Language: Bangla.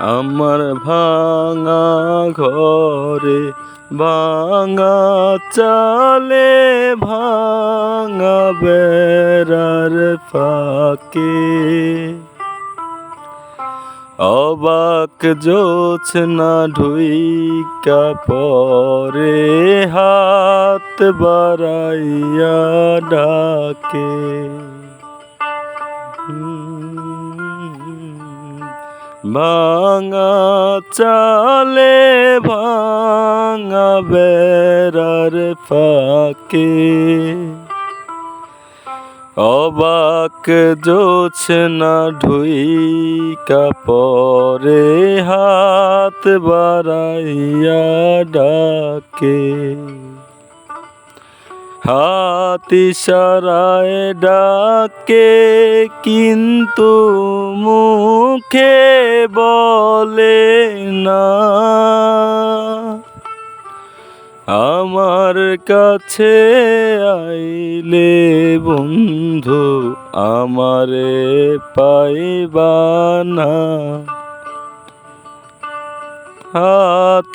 আমার ভাঙা ঘরে ভাঙা চালে ভাঙা বেড়ার ফাঁকে অবাক জোছনা ঢুইকা পরে হাত বাড়াইয়া ডাকে। ভাঙা চালে ভাঙা বেড়ার ফাঁকে অবাক জোছনা ঢুইকা পরে হাত বাড়াইয়া ডাকে। হাত ইশারায় ডাকে কিন্তু মুখে বলে না, আমার কাছে আইলে বন্ধু আমারে পাইবা না। হাত